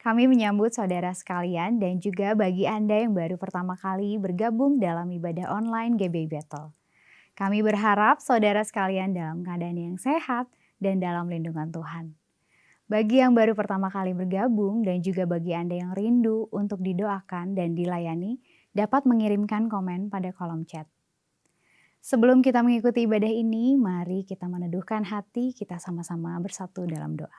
Kami menyambut saudara sekalian dan juga bagi Anda yang baru pertama kali bergabung dalam ibadah online GBI Battle. Kami berharap saudara sekalian dalam keadaan yang sehat dan dalam lindungan Tuhan. Bagi yang baru pertama kali bergabung dan juga bagi Anda yang rindu untuk didoakan dan dilayani, dapat mengirimkan komen pada kolom chat. Sebelum kita mengikuti ibadah ini, mari kita meneduhkan hati, kita sama-sama bersatu dalam doa.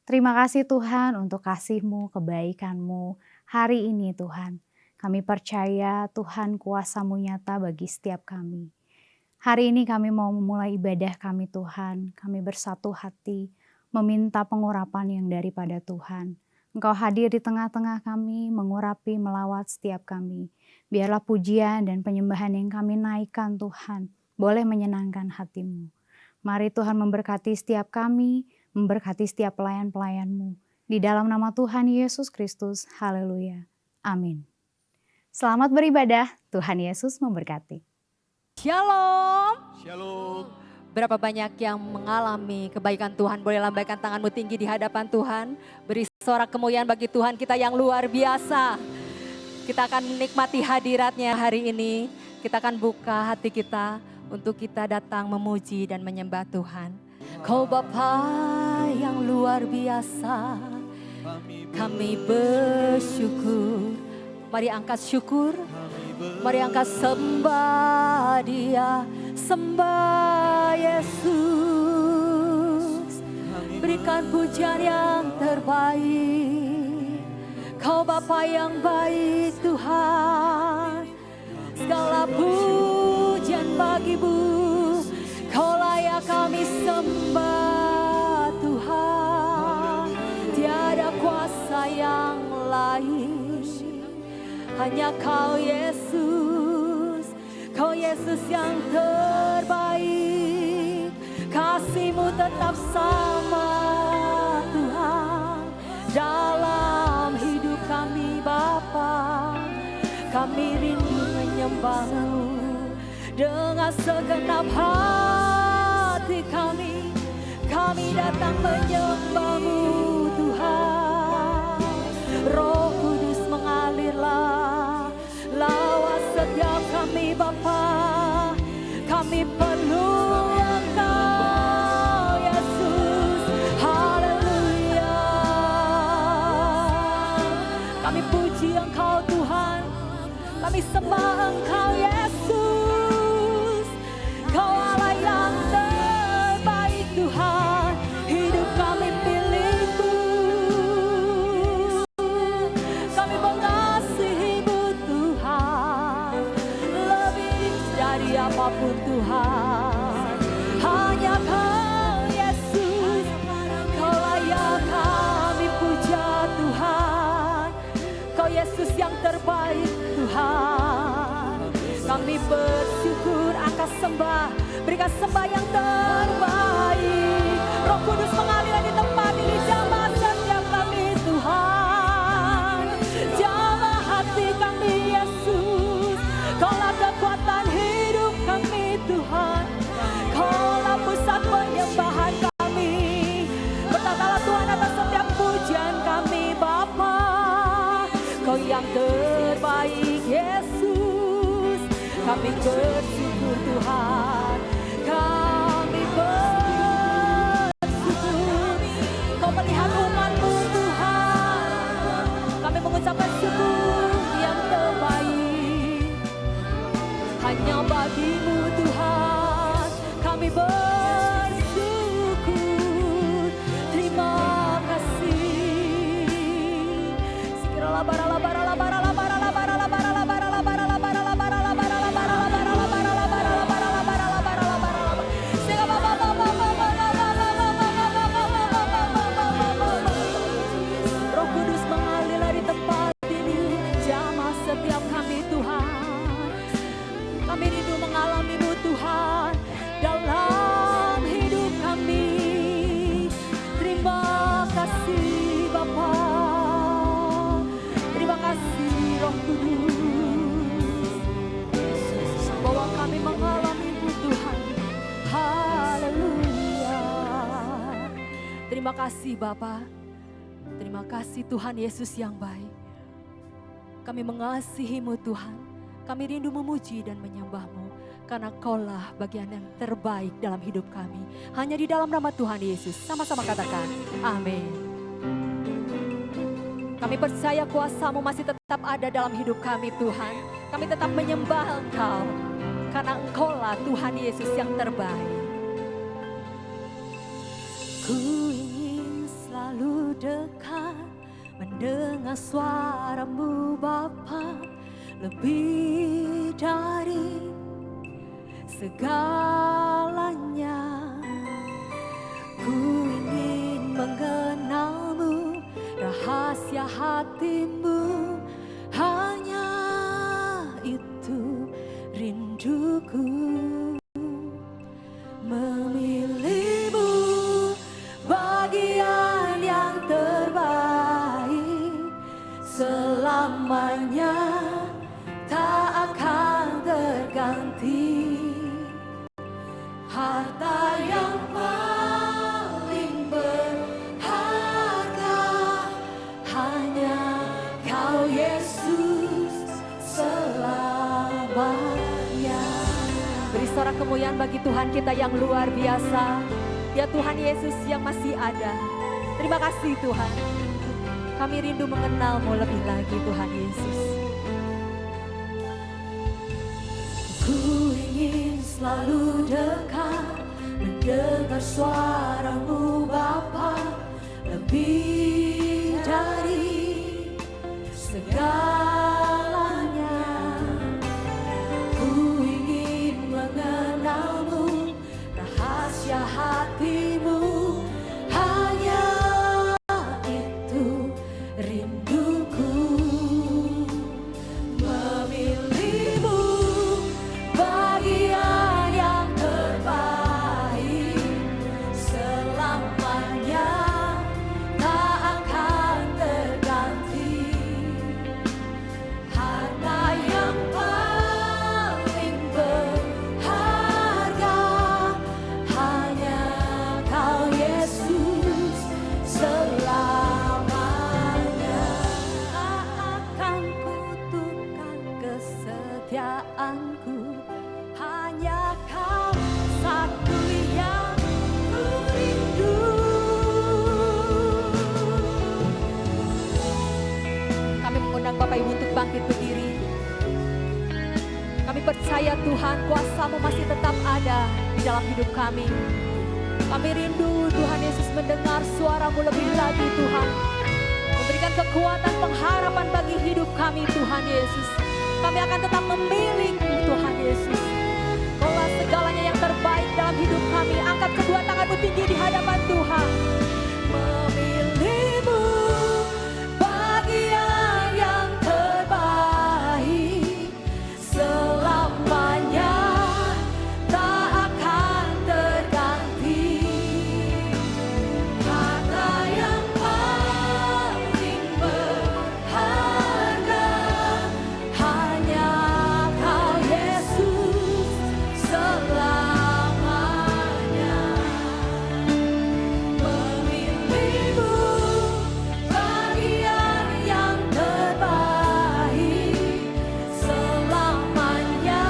Terima kasih Tuhan untuk kasih-Mu, kebaikan-Mu hari ini Tuhan. Kami percaya Tuhan kuasa-Mu nyata bagi setiap kami. Hari ini kami mau memulai ibadah kami Tuhan. Kami bersatu hati, meminta pengurapan yang daripada Tuhan. Engkau hadir di tengah-tengah kami, mengurapi, melawat setiap kami. Biarlah pujian dan penyembahan yang kami naikkan Tuhan, boleh menyenangkan hati-Mu. Mari Tuhan memberkati setiap kami, memberkati setiap pelayan-pelayan-Mu. Di dalam nama Tuhan Yesus Kristus, haleluya. Amin. Selamat beribadah, Tuhan Yesus memberkati. Shalom. Shalom. Berapa banyak yang mengalami kebaikan Tuhan, boleh lambaikan tanganmu tinggi di hadapan Tuhan. Beri sorak kemuliaan bagi Tuhan kita yang luar biasa. Kita akan menikmati hadiratnya hari ini. Kita akan buka hati kita untuk kita datang memuji dan menyembah Tuhan. Kau Bapa yang luar biasa, kami bersyukur. Mari angkat syukur, mari angkat sembah Dia, sembah Yesus. Berikan pujian yang terbaik. Kau Bapa yang baik Tuhan, segala pujian bagi-Mu. Kau layak kami sembah Tuhan. Tiada kuasa yang lain, hanya Kau Yesus. Kau Yesus yang terbaik. Kasih-Mu tetap sama Tuhan dalam hidup kami Bapa. Kami rindu menyembah-Mu dengan segenap hati kami. Kami datang menyembah-Mu Tuhan. Roh Kudus mengalirlah, lawat setiap kami Bapa. Kami perlu Engkau Yesus, haleluya. Kami puji Engkau Tuhan, kami sembah Engkau Yesus. Kau Allah yang terbaik Tuhan, hidup kami pilih-Mu. Kami mengasihi-Mu Tuhan, lebih dari apapun Tuhan. Hanya Kau Yesus, Kau layak kami puja Tuhan. Kau Yesus yang terbaik Tuhan. Kami bersyukur, angkat sembah, berikan sembah yang terbaik. Roh Kudus mengalir di tempat ini, jamah setiap kami Tuhan. Jamah hati kami Yesus. Kaulah kekuatan hidup kami Tuhan. Kaulah pusat penyembahan kami. Bertatalah Tuhan atas setiap pujian kami Bapa. Kau yang terbaik Yesus. Kami bersyukur Tuhan. Kami bersyukur. Kau melihat umat-Mu Tuhan. Kami mengucapkan syukur yang terbaik. Hanya bagi-Mu Tuhan. Kami bersyukur. Terima kasih. Sikiralah barala barala barala barala barala barala barala barala barala barala barala barala barala barala barala barala barala barala barala. Roh Kudus mengalir di tempat ini, jamah setiap kami Tuhan. Kami rindu mengalami-Mu Tuhan dalam hidup kami. Terima kasih Bapa. Terima kasih Roh Kudus. Bahwa kami mengalami-Mu Tuhan. Haleluya. Terima kasih Bapa. Terima Terima kasih Tuhan Yesus yang baik. Kami mengasihi-Mu Tuhan. Kami rindu memuji dan menyembah-Mu. Karena Kaulah bagian yang terbaik dalam hidup kami. Hanya di dalam nama Tuhan Yesus. Sama-sama katakan, amin. Kami percaya kuasa-Mu masih tetap ada dalam hidup kami Tuhan. Kami tetap menyembah Engkau. Karena Engkaulah Tuhan Yesus yang terbaik. Ku ingin selalu dekat, mendengar suara-Mu Bapa, lebih dari segalanya. Ku ingin mengenal-Mu, rahasia hati-Mu, hanya itu rinduku. Memilih-Mu bagian yang terbaik, selamanya tak akan terganti. Harta yang paling berharga hanya Kau Yesus selamanya. Beri sorak kemuliaan bagi Tuhan kita yang luar biasa. Ya Tuhan Yesus yang masih ada. Terima kasih Tuhan. Kami rindu mengenal-Mu lebih lagi Tuhan Yesus. Ku ingin selalu dekat, mendengar suara-Mu Bapa, lebih dari segalanya. Ku ingin mengenal-Mu, rahasia hati-Mu, hanya itu rinduku. Memilih-Mu bagian yang terbaik, selamanya tak akan terganti. Harta yang paling berharga hanya Kau Yesus selamanya. Tak akan kutukar kesetiaanku, hanya Kau satu yang ku rindu. Kami mengundang Bapak Ibu untuk bangkit berdiri. Kami percaya Tuhan, kuasa-Mu masih tetap ada di dalam hidup kami. Kami rindu Tuhan Yesus mendengar suara-Mu lebih lagi Tuhan. Memberikan kekuatan pengharapan bagi hidup kami Tuhan Yesus. Kami akan tetap memilih-Mu Tuhan Yesus. Kaulah segalanya yang terbaik dalam hidup kami. Angkat kedua tanganmu tinggi di hadapan Tuhan. Memilih-Mu bagian yang terbaik, selamanya tak akan terganti. Harta yang paling berharga hanya Kau Yesus selamanya. Memilih-Mu bagian yang terbaik, selamanya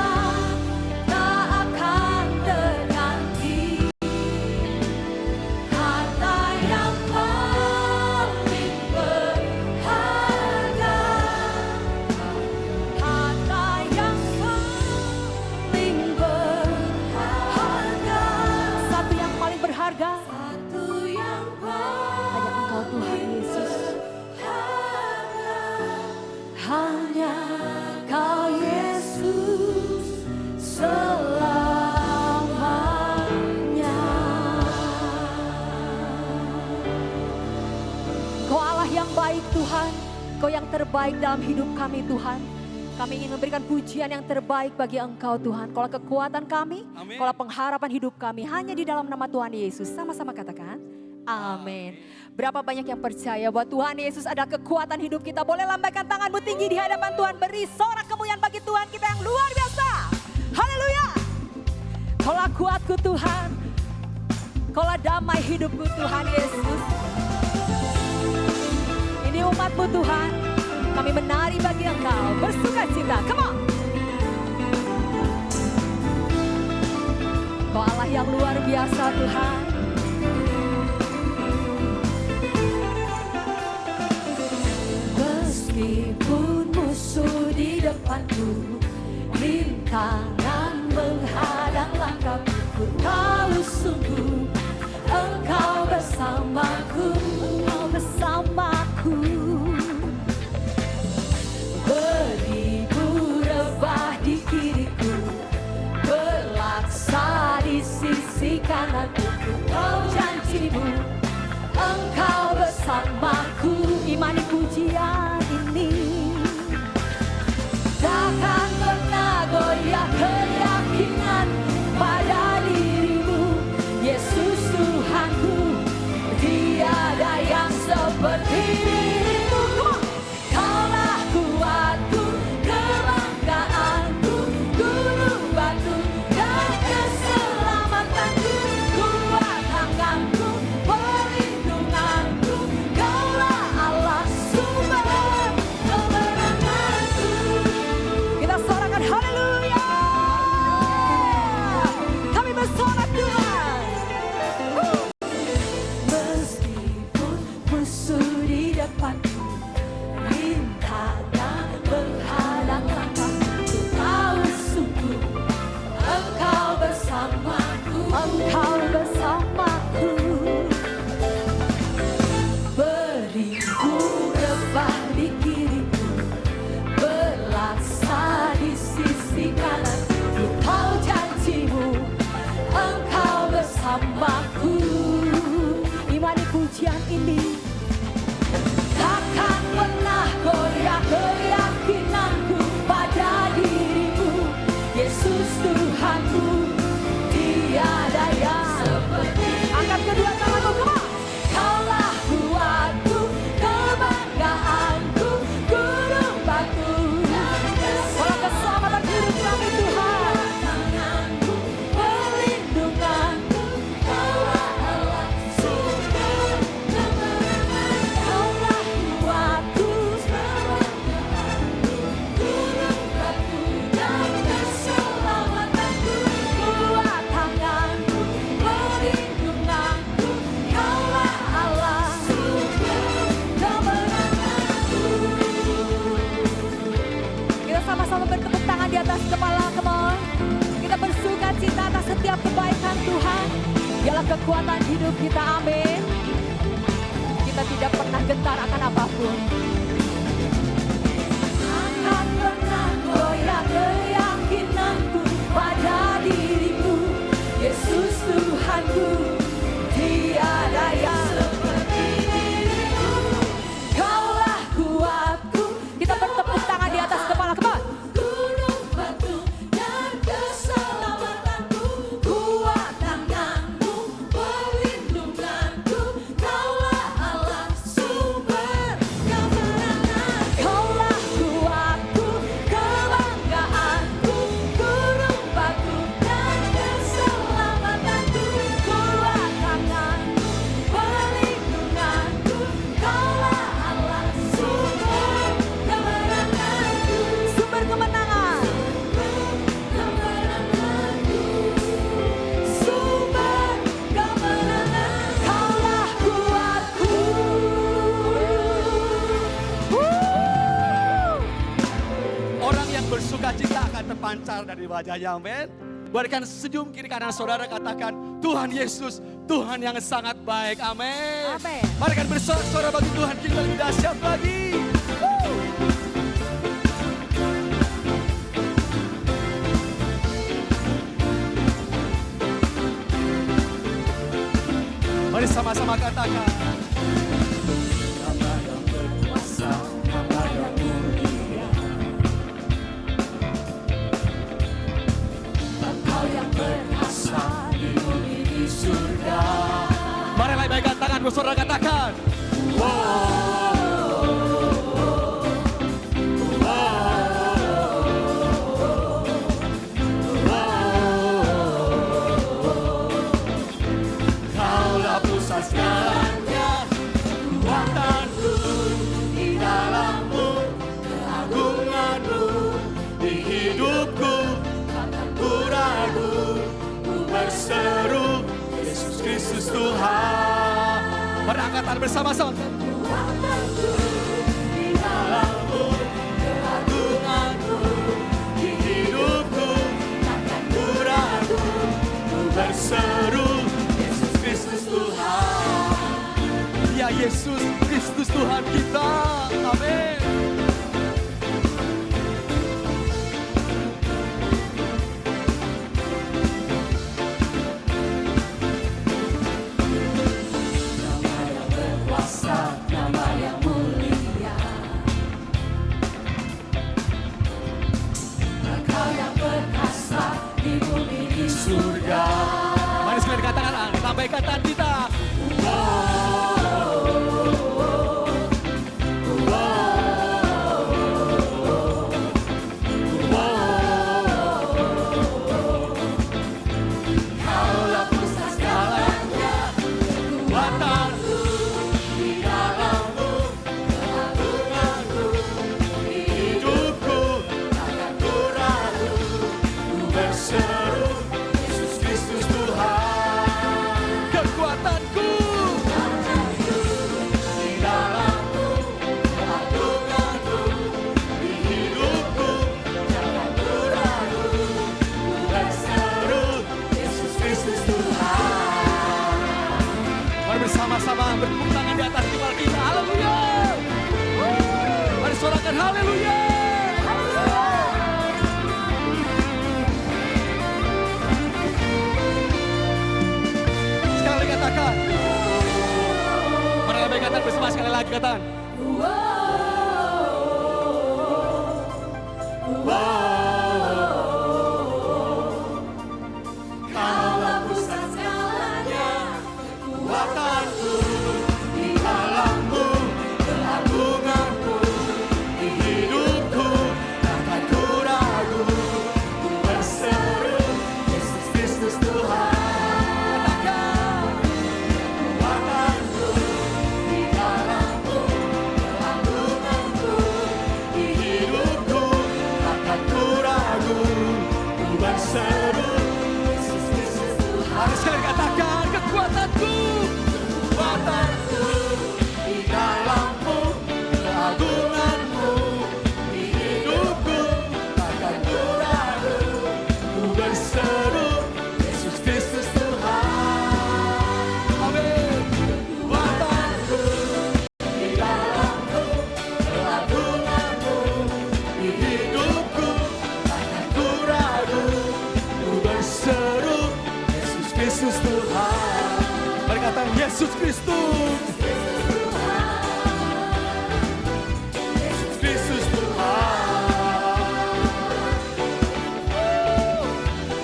tak akan terganti. Harta yang paling berharga, harta yang paling berharga, satu yang paling berharga, satu yang hanya Engkau Tuhan Yesus. Hanya Kau Yesus selamanya. Kau Allah yang baik Tuhan, Kau yang terbaik dalam hidup kami Tuhan. Kami ingin memberikan pujian yang terbaik bagi Engkau Tuhan. Kaulah kekuatan kami, Amin. Kaulah pengharapan hidup kami hanya di dalam nama Tuhan Yesus. Sama-sama katakan, amin. Berapa banyak yang percaya bahwa Tuhan Yesus adalah kekuatan hidup kita. Boleh lambaikan tanganmu tinggi di hadapan Tuhan. Beri sorak kemuliaan bagi Tuhan kita yang luar biasa. Haleluya. Kaulah kuatku Tuhan. Kaulah damai hidupku Tuhan Yesus. bagi umat-Mu Tuhan. Kami menari bagi Engkau, bersuka cita. Come on. Kau Allah yang luar biasa Tuhan. Meskipun musuh di depanku, rintangan menghadang langkahku, ku tahu sungguh Engkau bersamaku, Engkau bersamaku. Beribu rebah di kiriku, berlaksa di sisi kananku, ku tahu janji-Mu Engkau bersamaku. Imani pujian ini takkan pernah goyah keyakinan pada diri-Mu, Yesus Tuhanku. Tiada yang seperti diri-Mu. Kaulah kuatku, kebanggaanku, gunung batu dan keselamatanku, kuat tanganku, perlindunganku. Kaulah Allah sumber kemenanganku. Kita sorakan haleluya. Kami bersorak Tuhan. Meskipun musuh di depanku, rintangan menghadang langkahku, ku tahu sungguh Engkau bersamaku, Engkau bersamaku. Beribu rebah di kiriku, berlaksa di sisi kananku, ku tahu janji-Mu Engkau bersamaku. Imani pujian ini takkan pernah goyah keyakinanku pada diri-Mu, Yesus Tuhanku. Tiada yang seperti. Angkat kedua tanganmu, come on. Kaulah kuatku, kebanggaanku, gunung batu, walau keselamatan hidup kami Tuhan. Tanganku, perlindunganku, Kaulah Allah sumber kemenangan. Kaulah kuatku, kebanggaanku, gunung batu dan keselamatanku, kuat tanganku, perlindunganku. Kaulah Allah sumber kemenanganku. Kita sama-sama bertepuk tangan di atas kepala, come on. Kita bersuka cita atas setiap kebaikan Tuhan. Dialah kekuatan hidup kita, amin. Kita tidak pernah gentar akan apapun. Akan pernah goyah keyakinanku pada diri-Mu, Yesus Tuhanku. Tiada yang seperti diri-Mu. Kaulah kuatku. Kita bertepuk tangan di atas kepala, come on. Gunung batu dan keselamatanku, kuat tanganmu, perlindunganku. Kaulah Allah sumber kemenangan. Kaulah kuatku, kebanggaanku, gunung batu dan keselamatanku, kuat tanganmu, perlindunganku. Kaulah Allah sumber kemenanganku. Sumber kemenangan. Kemenanganku. Sumber kemenangan. Kaulah kuatku. Orang yang bersuka cita akan terpancar dari wajahnya, amin. Berikan senyum kiri kanan saudara, katakan Tuhan Yesus, Tuhan yang sangat baik, amin. Amin. Berikan bersorak-sorai bagi Tuhan kita lebih dahsyat lagi. Mari sama-sama katakan. Nama yang berkuasa, nama yang mulia. Engkau yang berkuasa di bumi di surga. Mari lambaikan tangan bersorak, katakan. Kaulah pusat segalanya, kekuatanku, Kristus Tuhan. Berangkatan bersama-sama. Di dalam-Mu, keagungan-Mu, di hidupku takkan ku ragu, ku berseru, Yesus Kristus Tuhan. Ya Yesus Kristus Tuhan kita. Amin. Surga. Mari sekalian katakan, tambah ikatan kita. Kaulah pusat segalanya, kekuatanku, di dalam-Mu, keagungan-Mu, di hidupku takkan ku ragu, ku berseru, Kristus Tuhan, kekuatanku, di dalam-Mu, keagungan-Mu, di hidupku jangan ku ragu, ku berseru, Yesus Kristus Tuhan. Mari bersama-sama bertepuk tangan di atas kepala kita. Haleluya. Mari sorakan haleluya. Katakan, mari katakan bersama sekali lagi katakan. Kaulah pusat segalanya, kekuatanku, di dalam-Mu, keagungan-Mu, di hidupku takkan ku ragu, ku berseru, Yesus Kristus Tuhan. Harus sekali katakan kekuatanku, kekuatanku, di dalam-Mu, keagungan-Mu, di hidupku takkan ku ragu, ku berseru, Yesus Kristus Tuhan. Amin. Kekuatanku, di dalam-Mu, keagungan-Mu, di hidupku takkan ku ragu, ku berseru, Yesus Tuhan. Berkata Yesus Kristus. Yesus Kristus Tuhan.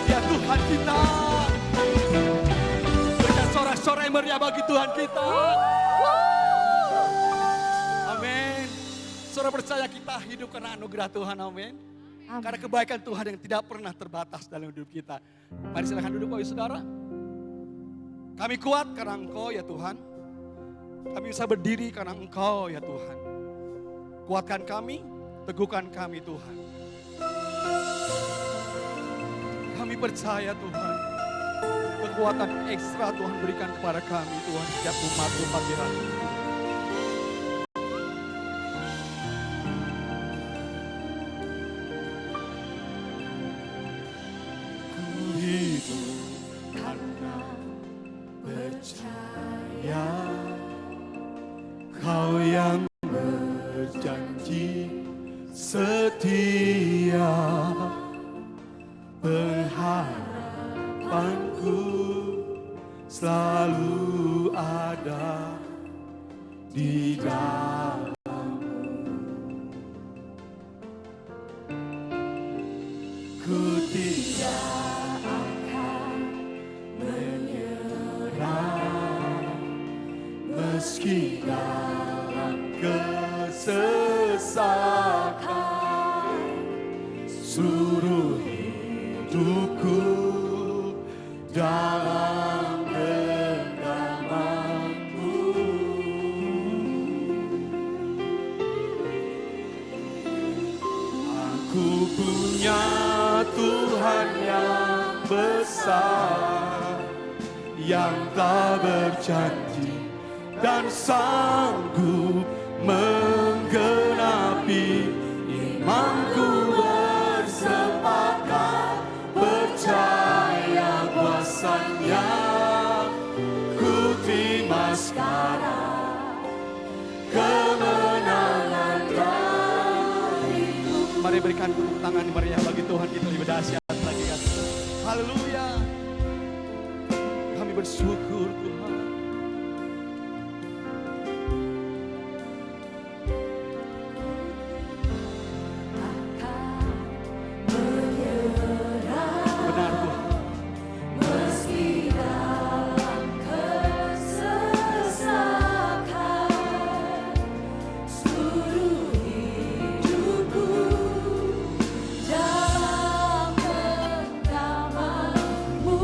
Ya Tuhan kita. Berikan sorak-sorai yang meriah bagi Tuhan kita. Amin. Saudara percaya kita hidup karena anugerah Tuhan. Amin. Karena kebaikan Tuhan yang tidak pernah terbatas dalam hidup kita. Mari silakan duduk Bapak Saudara. Kami kuat karena Engkau ya Tuhan. Kami bisa berdiri karena Engkau ya Tuhan. Kuatkan kami, teguhkan kami Tuhan. Kami percaya Tuhan. Kekuatan ekstra Tuhan berikan kepada kami Tuhan. Setiap umat-Mu pagi hari ini. Kau yang berjanji setia, pengharapanku selalu ada di dalam-Mu. Ku tidak akan menyerah meski dalam kesesakan, seluruh hidupku dalam genggaman-Mu. Aku punya Tuhan yang besar, yang telah berjanji dan sanggup menggenapi imanku bersepakat percaya kuasanya ku terima sekarang kemenangan dariku. Mari berikan tepuk tangan meriah bagi Tuhan kita lebih dahsyat lagi kan. Haleluya. Kami bersyukur Tuhan. Benar Tuhan. Meski dalam kesesakan, seluruh hidupku dalam genggaman-Mu.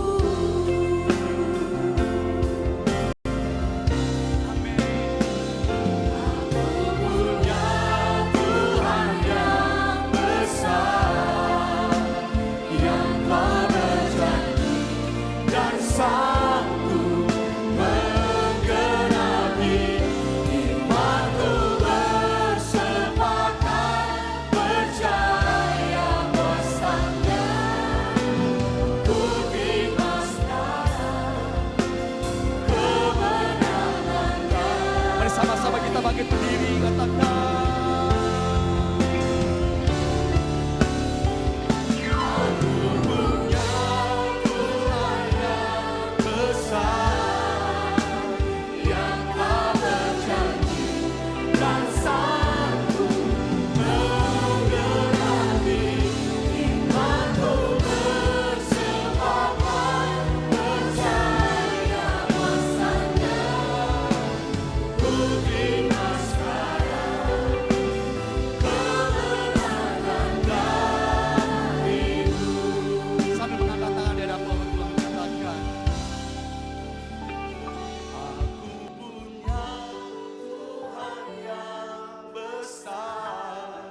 Mari sama-sama kita bangkit berdiri katakan. Sambil mengangkat tangan di hadapan Tuhan katakan. Aku punya Tuhan yang besar,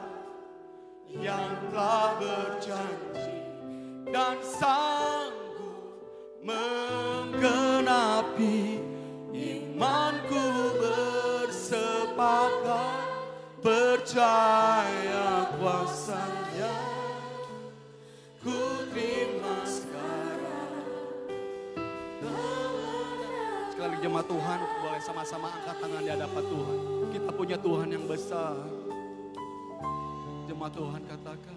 yang telah berjanji dan sanggup menggenapi imanku bersepakat percaya kuasanya ku terima sekarang. Sekali lagi jemaat Tuhan, boleh sama-sama angkat tangan di hadapan Tuhan. Kita punya Tuhan yang besar. Jemaat Tuhan katakan.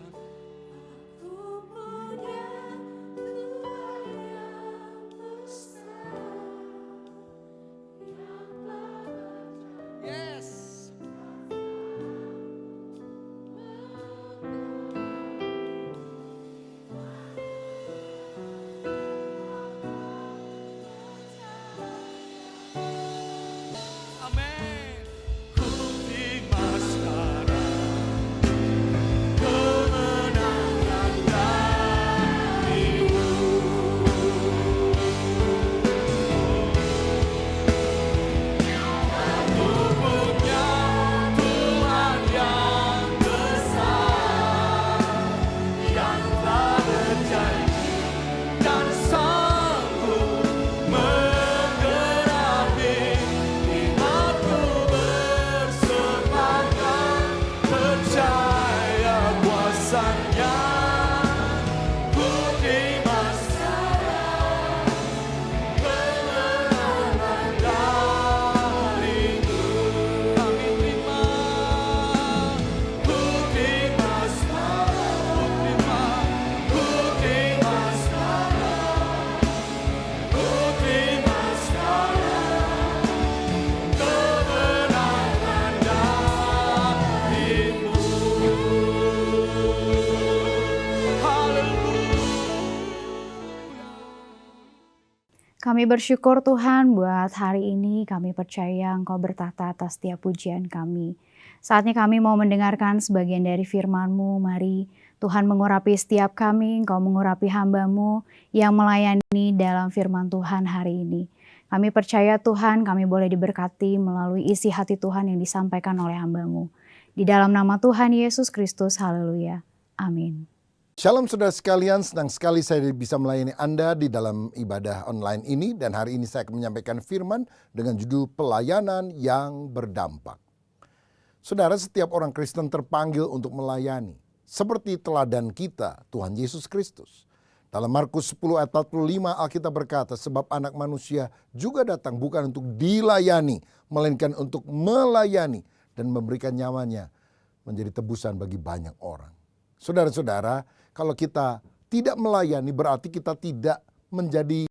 Yes. Amin. Ku terima sekarang kemenangan darimu. Aku punya Tuhan yang besar, yang telah berjanji dan sanggup menggenapi imanku bersepakat percaya kuasanya ku terima sekarang kemenangan darimu. Kami terima, ku terima sekarang, ku terima sekarang, ku terima sekarang kemenangan darimu. Kami bersyukur Tuhan buat hari ini, kami percaya Engkau bertahta atas setiap pujian kami. Saatnya kami mau mendengarkan sebagian dari firman-Mu, mari Tuhan mengurapi setiap kami, Engkau mengurapi hamba-Mu yang melayani dalam firman Tuhan hari ini. Kami percaya Tuhan kami boleh diberkati melalui isi hati Tuhan yang disampaikan oleh hamba-Mu. Di dalam nama Tuhan Yesus Kristus, haleluya. Amin. Shalom saudara sekalian, senang sekali saya bisa melayani Anda di dalam ibadah online ini. Dan hari ini saya akan menyampaikan firman dengan judul pelayanan yang berdampak. Saudara, setiap orang Kristen terpanggil untuk melayani. Seperti teladan kita, Tuhan Yesus Kristus. Dalam Markus 10 ayat 45 Alkitab berkata, sebab anak manusia juga datang bukan untuk dilayani, melainkan untuk melayani dan memberikan nyawanya menjadi tebusan bagi banyak orang. Saudara-saudara, kalau kita tidak melayani berarti kita tidak menjadi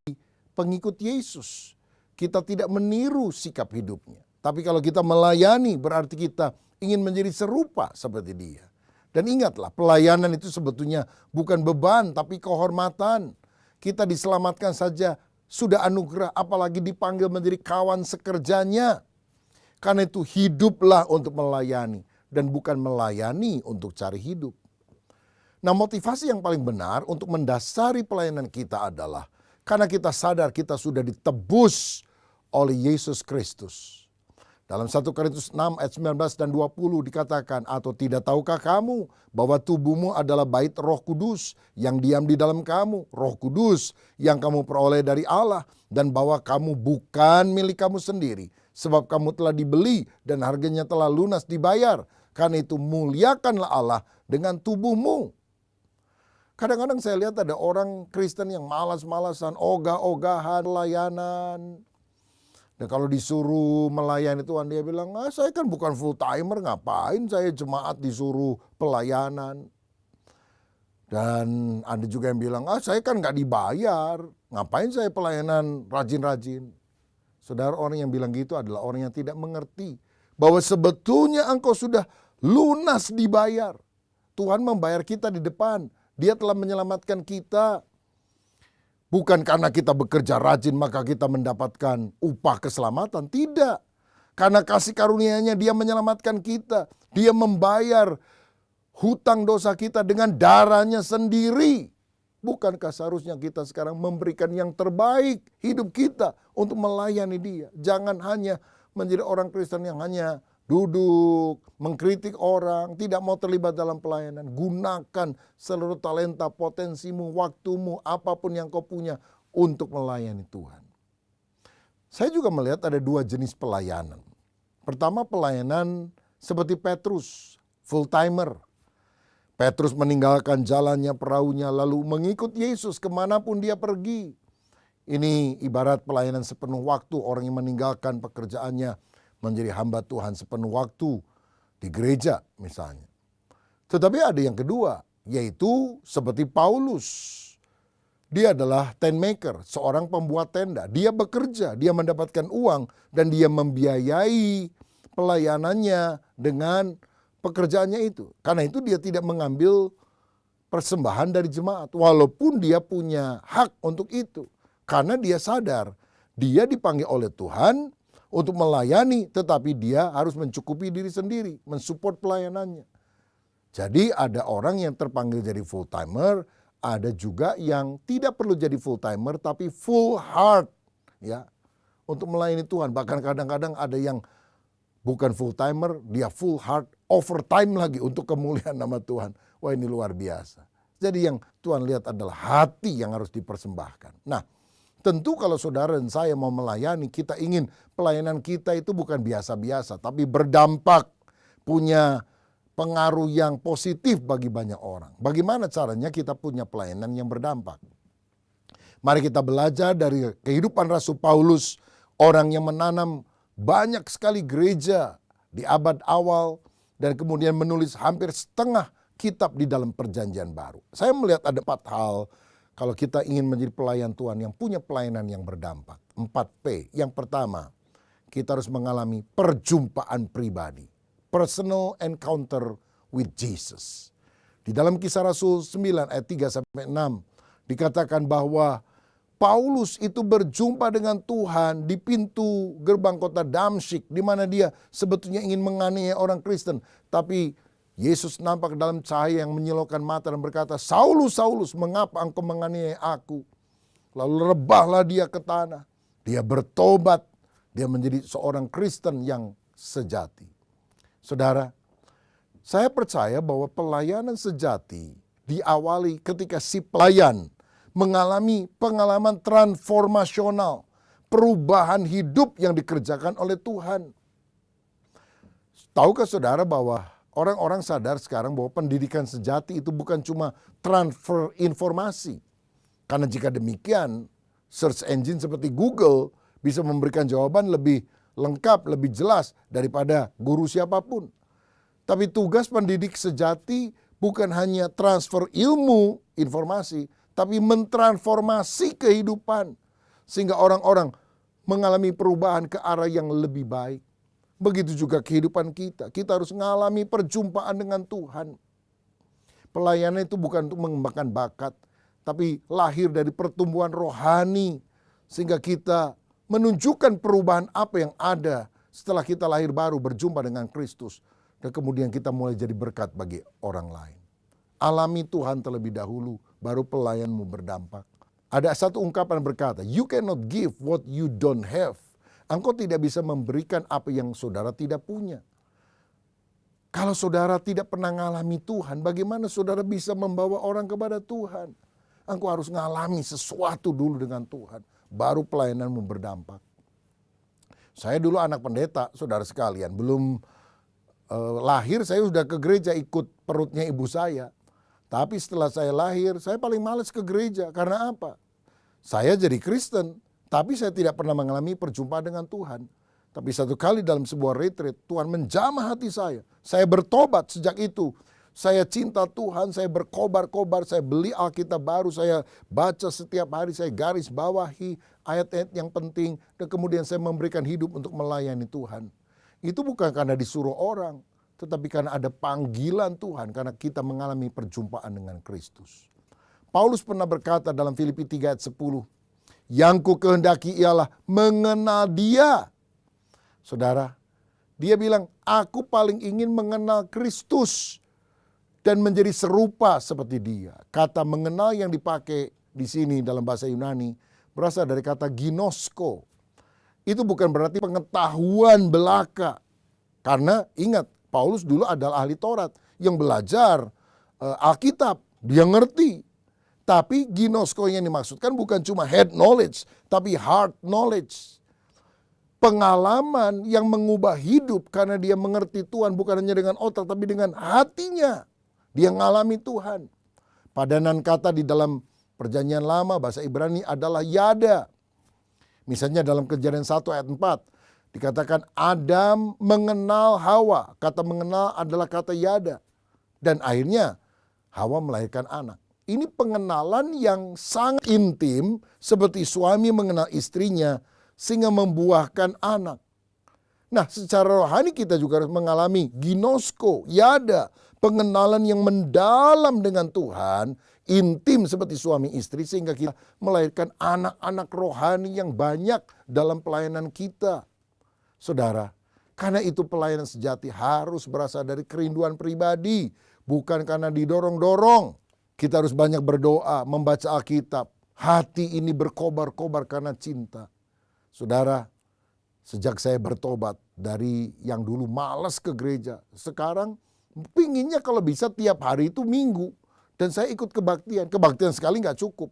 pengikut Yesus. Kita tidak meniru sikap hidupnya. Tapi kalau kita melayani berarti kita ingin menjadi serupa seperti dia. Dan ingatlah, pelayanan itu sebetulnya bukan beban tapi kehormatan. Kita diselamatkan saja sudah anugerah, apalagi dipanggil menjadi kawan sekerjanya. Karena itu hiduplah untuk melayani dan bukan melayani untuk cari hidup. Nah, motivasi yang paling benar untuk mendasari pelayanan kita adalah karena kita sadar kita sudah ditebus oleh Yesus Kristus. Dalam 1 Korintus 6 ayat 19 dan 20 dikatakan, atau tidak tahukah kamu bahwa tubuhmu adalah bait Roh Kudus yang diam di dalam kamu, Roh Kudus yang kamu peroleh dari Allah, dan bahwa kamu bukan milik kamu sendiri, sebab kamu telah dibeli dan harganya telah lunas dibayar. Karena itu muliakanlah Allah dengan tubuhmu. Kadang-kadang saya lihat ada orang Kristen yang malas-malasan, ogah-ogahan, layanan. Dan kalau disuruh melayani Tuhan, dia bilang, saya kan bukan full timer, ngapain saya jemaat disuruh pelayanan. Dan ada juga yang bilang, saya kan gak dibayar, ngapain saya pelayanan rajin-rajin. Saudara, orang yang bilang gitu adalah orang yang tidak mengerti bahwa sebetulnya engkau sudah lunas dibayar. Tuhan membayar kita di depan. Dia telah menyelamatkan kita. Bukan karena kita bekerja rajin maka kita mendapatkan upah keselamatan. Tidak. Karena kasih karunia-Nya dia menyelamatkan kita. Dia membayar hutang dosa kita dengan darah-Nya sendiri. Bukankah seharusnya kita sekarang memberikan yang terbaik hidup kita untuk melayani dia. Jangan hanya menjadi orang Kristen yang hanya duduk, mengkritik orang, tidak mau terlibat dalam pelayanan. Gunakan seluruh talenta, potensimu, waktumu, apapun yang kau punya untuk melayani Tuhan. Saya juga melihat ada dua jenis pelayanan. Pertama, pelayanan seperti Petrus, full timer. Petrus meninggalkan jalannya, perahunya, lalu mengikut Yesus kemanapun dia pergi. Ini ibarat pelayanan sepenuh waktu, orang yang meninggalkan pekerjaannya menjadi hamba Tuhan sepenuh waktu di gereja misalnya. Tetapi ada yang kedua, yaitu seperti Paulus. Dia adalah tent maker, seorang pembuat tenda. Dia bekerja, dia mendapatkan uang dan dia membiayai pelayanannya dengan pekerjaannya itu. Karena itu dia tidak mengambil persembahan dari jemaat, walaupun dia punya hak untuk itu. Karena dia sadar, dia dipanggil oleh Tuhan untuk melayani, tetapi dia harus mencukupi diri sendiri, mensupport pelayanannya. Jadi ada orang yang terpanggil jadi full timer, ada juga yang tidak perlu jadi full timer tapi full heart ya untuk melayani Tuhan. Bahkan kadang-kadang ada yang bukan full timer, dia full heart, overtime lagi untuk kemuliaan nama Tuhan. Wah, ini luar biasa. Jadi yang Tuhan lihat adalah hati yang harus dipersembahkan. Nah, tentu kalau saudara dan saya mau melayani, kita ingin pelayanan kita itu bukan biasa-biasa, tapi berdampak, punya pengaruh yang positif bagi banyak orang. Bagaimana caranya kita punya pelayanan yang berdampak? Mari kita belajar dari kehidupan Rasul Paulus, orang yang menanam banyak sekali gereja di abad awal dan kemudian menulis hampir setengah kitab di dalam Perjanjian Baru. Saya melihat ada 4 hal kalau kita ingin menjadi pelayan Tuhan yang punya pelayanan yang berdampak. 4P. Yang pertama, kita harus mengalami perjumpaan pribadi. Personal encounter with Jesus. Di dalam Kisah Rasul 9 ayat 3-6 dikatakan bahwa Paulus itu berjumpa dengan Tuhan di pintu gerbang kota Damsyik, di mana dia sebetulnya ingin menganiaya orang Kristen. Tapi Yesus nampak dalam cahaya yang menyilaukan mata dan berkata, Saulus, Saulus, mengapa engkau menganiaya aku? Lalu rebahlah dia ke tanah. Dia bertobat. Dia menjadi seorang Kristen yang sejati. Saudara, saya percaya bahwa pelayanan sejati diawali ketika si pelayan mengalami pengalaman transformasional, perubahan hidup yang dikerjakan oleh Tuhan. Tahukah saudara bahwa orang-orang sadar sekarang bahwa pendidikan sejati itu bukan cuma transfer informasi. Karena jika demikian, search engine seperti Google bisa memberikan jawaban lebih lengkap, lebih jelas daripada guru siapapun. Tapi tugas pendidik sejati bukan hanya transfer ilmu, informasi, tapi mentransformasi kehidupan. Sehingga orang-orang mengalami perubahan ke arah yang lebih baik. Begitu juga kehidupan kita. Kita harus mengalami perjumpaan dengan Tuhan. Pelayanan itu bukan untuk mengembangkan bakat, tapi lahir dari pertumbuhan rohani. Sehingga kita menunjukkan perubahan apa yang ada setelah kita lahir baru berjumpa dengan Kristus. Dan kemudian kita mulai jadi berkat bagi orang lain. Alami Tuhan terlebih dahulu, baru pelayanmu berdampak. Ada satu ungkapan berkata, you cannot give what you don't have. Engkau tidak bisa memberikan apa yang saudara tidak punya. Kalau saudara tidak pernah mengalami Tuhan, bagaimana saudara bisa membawa orang kepada Tuhan? Engkau harus mengalami sesuatu dulu dengan Tuhan, baru pelayananmu berdampak. Saya dulu anak pendeta, saudara sekalian, belum lahir saya sudah ke gereja ikut perutnya ibu saya. Tapi setelah saya lahir, saya paling malas ke gereja. Karena apa? Saya jadi Kristen, tapi saya tidak pernah mengalami perjumpaan dengan Tuhan. Tapi satu kali dalam sebuah retreat, Tuhan menjamah hati saya. Saya bertobat sejak itu. Saya cinta Tuhan, saya berkobar-kobar, saya beli Alkitab baru, saya baca setiap hari, saya garis bawahi ayat-ayat yang penting. Dan kemudian saya memberikan hidup untuk melayani Tuhan. Itu bukan karena disuruh orang, tetapi karena ada panggilan Tuhan, karena kita mengalami perjumpaan dengan Kristus. Paulus pernah berkata dalam Filipi 3 ayat 10, yang ku kehendaki ialah mengenal Dia. Saudara, dia bilang, aku paling ingin mengenal Kristus dan menjadi serupa seperti Dia. Kata mengenal yang dipakai di sini dalam bahasa Yunani berasal dari kata ginosko. Itu bukan berarti pengetahuan belaka. Karena ingat, Paulus dulu adalah ahli Taurat yang belajar Alkitab. Dia ngerti. Tapi ginosko yang dimaksudkan bukan cuma head knowledge, tapi heart knowledge. Pengalaman yang mengubah hidup karena dia mengerti Tuhan bukan hanya dengan otak, tapi dengan hatinya. Dia ngalami Tuhan. Padanan kata di dalam Perjanjian Lama, bahasa Ibrani adalah yada. Misalnya dalam Kejadian 1 ayat 4, dikatakan Adam mengenal Hawa. Kata mengenal adalah kata yada. Dan akhirnya Hawa melahirkan anak. Ini pengenalan yang sangat intim seperti suami mengenal istrinya sehingga membuahkan anak. Nah, secara rohani kita juga harus mengalami ginosko, yada, pengenalan yang mendalam dengan Tuhan, intim seperti suami istri sehingga kita melahirkan anak-anak rohani yang banyak dalam pelayanan kita. Saudara, karena itu pelayanan sejati harus berasal dari kerinduan pribadi, bukan karena didorong-dorong. Kita harus banyak berdoa, membaca Alkitab. Hati ini berkobar-kobar karena cinta. Saudara, sejak saya bertobat dari yang dulu malas ke gereja, sekarang pinginnya kalau bisa tiap hari itu minggu. Dan saya ikut kebaktian. Kebaktian sekali nggak cukup.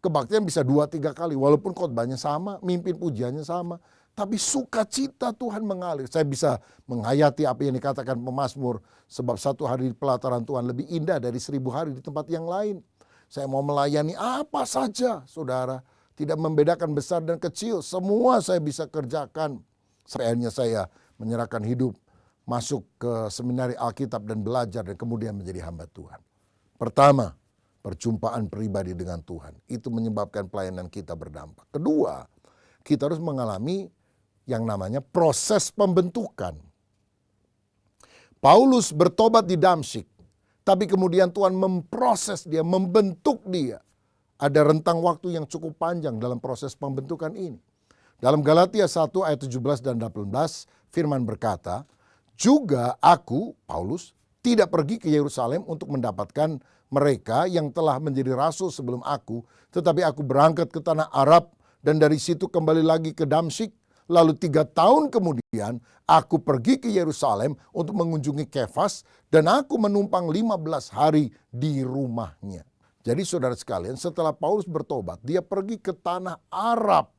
Kebaktian bisa 2-3 kali. Walaupun khotbahnya sama, mimpin pujiannya sama. Tapi sukacita Tuhan mengalir. Saya bisa menghayati apa yang dikatakan pemazmur. Sebab 1 hari di pelataran Tuhan lebih indah dari 1000 hari di tempat yang lain. Saya mau melayani apa saja, saudara. Tidak membedakan besar dan kecil. Semua saya bisa kerjakan. Akhirnya saya menyerahkan hidup. Masuk ke seminari Alkitab dan belajar. Dan kemudian menjadi hamba Tuhan. Pertama, perjumpaan pribadi dengan Tuhan. Itu menyebabkan pelayanan kita berdampak. Kedua, kita harus mengalami yang namanya proses pembentukan. Paulus bertobat di Damsyik. Tapi kemudian Tuhan memproses dia, membentuk dia. Ada rentang waktu yang cukup panjang dalam proses pembentukan ini. Dalam Galatia 1 ayat 17 dan 18, firman berkata, juga aku, Paulus, tidak pergi ke Yerusalem untuk mendapatkan mereka yang telah menjadi rasul sebelum aku. Tetapi aku berangkat ke tanah Arab dan dari situ kembali lagi ke Damsyik. Lalu 3 tahun kemudian aku pergi ke Yerusalem untuk mengunjungi Kefas dan aku menumpang 15 hari di rumahnya. Jadi saudara sekalian, setelah Paulus bertobat, dia pergi ke tanah Arab.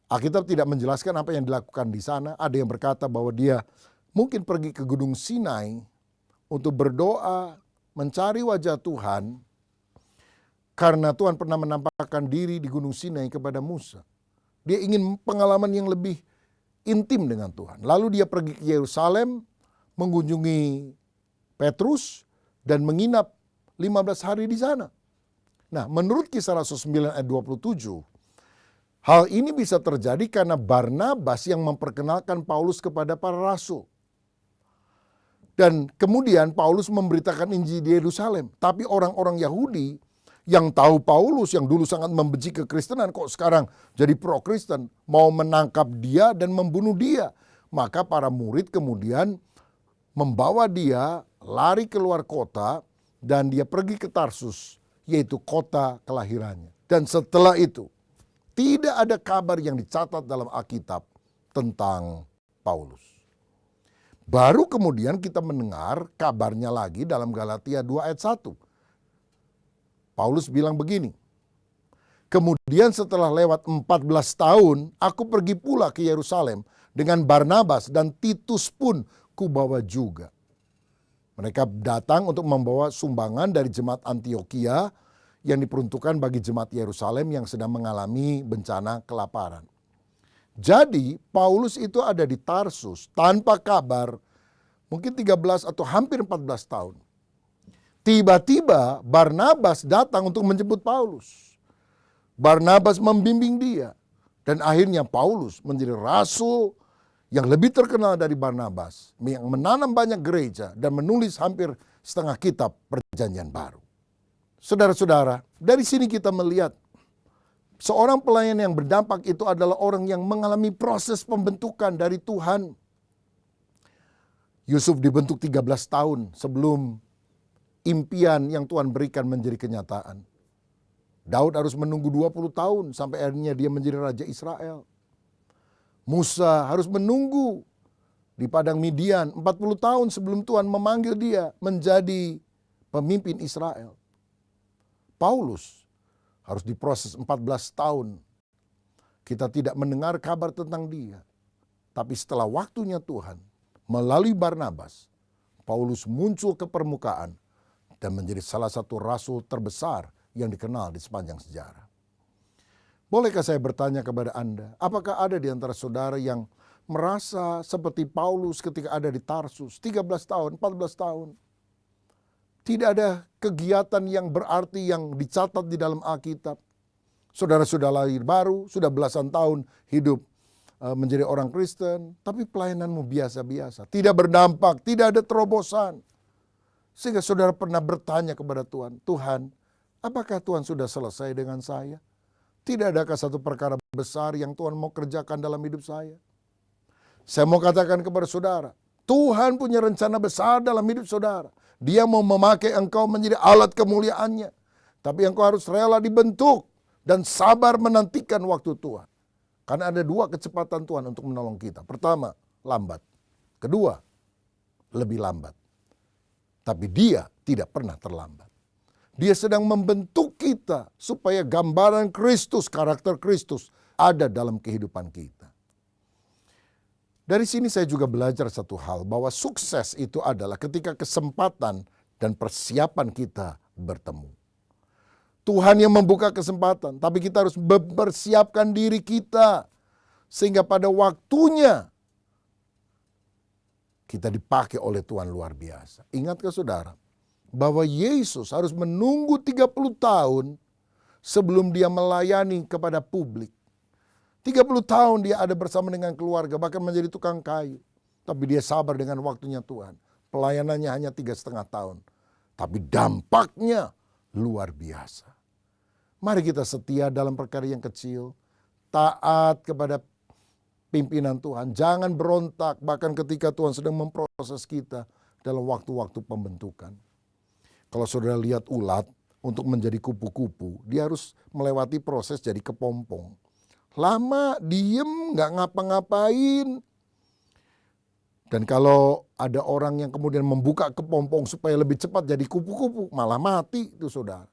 Alkitab tidak menjelaskan apa yang dilakukan di sana. Ada yang berkata bahwa dia mungkin pergi ke Gunung Sinai untuk berdoa, mencari wajah Tuhan. Karena Tuhan pernah menampakkan diri di Gunung Sinai kepada Musa. Dia ingin pengalaman yang lebih intim dengan Tuhan. Lalu dia pergi ke Yerusalem, mengunjungi Petrus, dan menginap 15 hari di sana. Nah, menurut Kisah Rasul 9 ayat 27, hal ini bisa terjadi karena Barnabas yang memperkenalkan Paulus kepada para rasul. Dan kemudian Paulus memberitakan Injil di Yerusalem. Tapi orang-orang Yahudi yang tahu Paulus yang dulu sangat membenci kekristenan kok sekarang jadi pro-Kristen, mau menangkap dia dan membunuh dia. Maka para murid kemudian membawa dia lari keluar kota dan dia pergi ke Tarsus, yaitu kota kelahirannya. Dan setelah itu tidak ada kabar yang dicatat dalam Alkitab tentang Paulus. Baru kemudian kita mendengar kabarnya lagi dalam Galatia 2 ayat 1. Paulus bilang begini, kemudian setelah lewat 14 tahun, aku pergi pula ke Yerusalem dengan Barnabas dan Titus pun kubawa juga. Mereka datang untuk membawa sumbangan dari jemaat Antioquia yang diperuntukkan bagi jemaat Yerusalem yang sedang mengalami bencana kelaparan. Jadi Paulus itu ada di Tarsus tanpa kabar mungkin 13 atau hampir 14 tahun. Tiba-tiba Barnabas datang untuk menjemput Paulus. Barnabas membimbing dia. Dan akhirnya Paulus menjadi rasul yang lebih terkenal dari Barnabas. Yang menanam banyak gereja dan menulis hampir setengah kitab Perjanjian Baru. Saudara-saudara, dari sini kita melihat seorang pelayan yang berdampak itu adalah orang yang mengalami proses pembentukan dari Tuhan. Yusuf dibentuk 13 tahun sebelum impian yang Tuhan berikan menjadi kenyataan. Daud harus menunggu 20 tahun sampai akhirnya dia menjadi Raja Israel. Musa harus menunggu di padang Midian 40 tahun sebelum Tuhan memanggil dia menjadi pemimpin Israel. Paulus harus diproses 14 tahun. Kita tidak mendengar kabar tentang dia. Tapi setelah waktunya Tuhan, melalui Barnabas, Paulus muncul ke permukaan dan menjadi salah satu rasul terbesar yang dikenal di sepanjang sejarah. Bolehkah saya bertanya kepada Anda, apakah ada di antara saudara yang merasa seperti Paulus ketika ada di Tarsus, 13 tahun, 14 tahun. Tidak ada kegiatan yang berarti yang dicatat di dalam Alkitab. Saudara sudah lahir baru, sudah belasan tahun hidup menjadi orang Kristen, tapi pelayananmu biasa-biasa, tidak berdampak, tidak ada terobosan. Sehingga saudara pernah bertanya kepada Tuhan, Tuhan, apakah Tuhan sudah selesai dengan saya? Tidak adakah satu perkara besar yang Tuhan mau kerjakan dalam hidup saya? Saya mau katakan kepada saudara, Tuhan punya rencana besar dalam hidup saudara. Dia mau memakai engkau menjadi alat kemuliaannya. Tapi engkau harus rela dibentuk dan sabar menantikan waktu Tuhan. Karena ada dua kecepatan Tuhan untuk menolong kita. Pertama, lambat. Kedua, lebih lambat. Tapi dia tidak pernah terlambat. Dia sedang membentuk kita supaya gambaran Kristus, karakter Kristus ada dalam kehidupan kita. Dari sini saya juga belajar satu hal, bahwa sukses itu adalah ketika kesempatan dan persiapan kita bertemu. Tuhan yang membuka kesempatan, tapi kita harus mempersiapkan diri kita. Sehingga pada waktunya kita dipakai oleh Tuhan luar biasa. Ingatkah saudara, bahwa Yesus harus menunggu 30 tahun sebelum dia melayani kepada publik. 30 tahun dia ada bersama dengan keluarga, bahkan menjadi tukang kayu. Tapi dia sabar dengan waktunya Tuhan. Pelayanannya hanya 3,5 tahun. Tapi dampaknya luar biasa. Mari kita setia dalam perkara yang kecil. Taat kepada pimpinan Tuhan. Jangan berontak bahkan ketika Tuhan sedang memproses kita dalam waktu-waktu pembentukan. Kalau saudara lihat ulat untuk menjadi kupu-kupu, dia harus melewati proses jadi kepompong. lama, diem, nggak ngapa-ngapain. Dan kalau ada orang yang kemudian membuka kepompong supaya lebih cepat jadi kupu-kupu, malah mati itu saudara.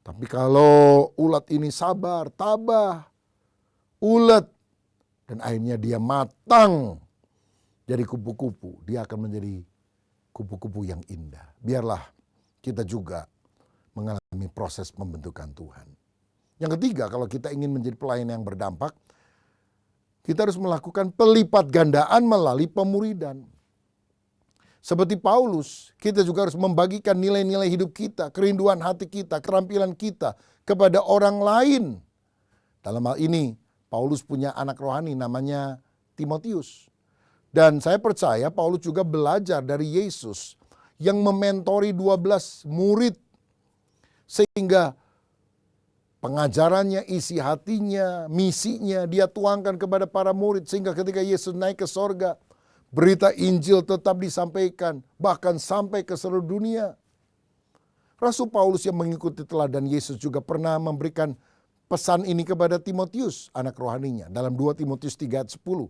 Tapi kalau ulat ini sabar, tabah, ulet, dan akhirnya dia matang jadi kupu-kupu, dia akan menjadi kupu-kupu yang indah. Biarlah kita juga mengalami proses pembentukan Tuhan. Yang ketiga, kalau kita ingin menjadi pelayan yang berdampak, kita harus melakukan pelipat gandaan melalui pemuridan. Seperti Paulus, kita juga harus membagikan nilai-nilai hidup kita, kerinduan hati kita, keterampilan kita kepada orang lain. Dalam hal ini, Paulus punya anak rohani namanya Timotius. Dan saya percaya Paulus juga belajar dari Yesus yang mementori 12 murid. Sehingga pengajarannya, isi hatinya, misinya dia tuangkan kepada para murid. Sehingga ketika Yesus naik ke sorga, berita Injil tetap disampaikan, bahkan sampai ke seluruh dunia. Rasul Paulus yang mengikuti teladan Yesus juga pernah memberikan pesan ini kepada Timotius, anak rohaninya, dalam 2 Timotius 3 ayat 10.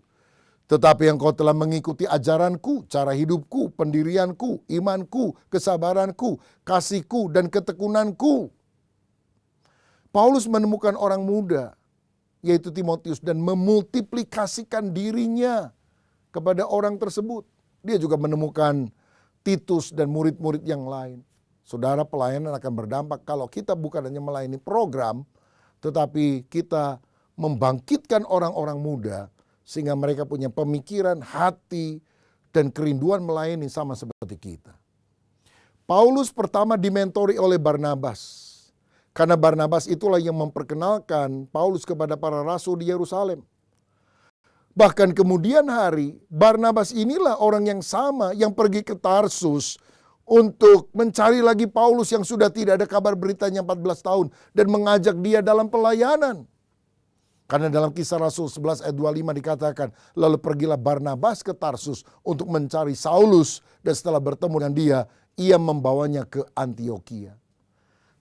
Tetapi engkau telah mengikuti ajaranku, cara hidupku, pendirianku, imanku, kesabaranku, kasihku, dan ketekunanku. Paulus menemukan orang muda, yaitu Timotius, dan memultiplikasikan dirinya kepada orang tersebut. Dia juga menemukan Titus dan murid-murid yang lain. Saudara, pelayanan akan berdampak kalau kita bukan hanya melayani program, tetapi kita membangkitkan orang-orang muda, sehingga mereka punya pemikiran, hati, dan kerinduan melayani sama seperti kita. Paulus pertama dimentori oleh Barnabas. Karena Barnabas itulah yang memperkenalkan Paulus kepada para rasul di Yerusalem. Bahkan kemudian hari, Barnabas inilah orang yang sama yang pergi ke Tarsus untuk mencari lagi Paulus yang sudah tidak ada kabar beritanya 14 tahun. Dan mengajak dia dalam pelayanan. Karena dalam Kisah Rasul 11 ayat 25 dikatakan, lalu pergilah Barnabas ke Tarsus untuk mencari Saulus, dan setelah bertemu dengan dia, ia membawanya ke Antiokhia.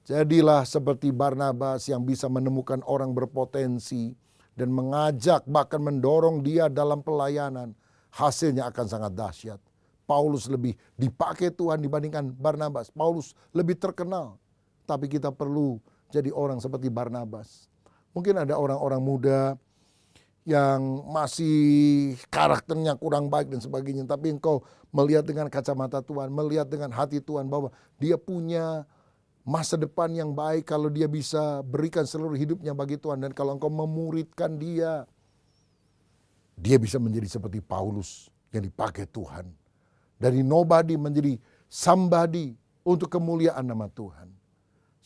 Jadilah seperti Barnabas yang bisa menemukan orang berpotensi dan mengajak, bahkan mendorong dia dalam pelayanan. Hasilnya akan sangat dahsyat. Paulus lebih dipakai Tuhan dibandingkan Barnabas. Paulus lebih terkenal, tapi kita perlu jadi orang seperti Barnabas. Mungkin ada orang-orang muda yang masih karakternya kurang baik dan sebagainya. Tapi engkau melihat dengan kacamata Tuhan, melihat dengan hati Tuhan bahwa dia punya masa depan yang baik kalau dia bisa berikan seluruh hidupnya bagi Tuhan. Dan kalau engkau memuridkan dia bisa menjadi seperti Paulus yang dipakai Tuhan. Dari nobody menjadi somebody untuk kemuliaan nama Tuhan.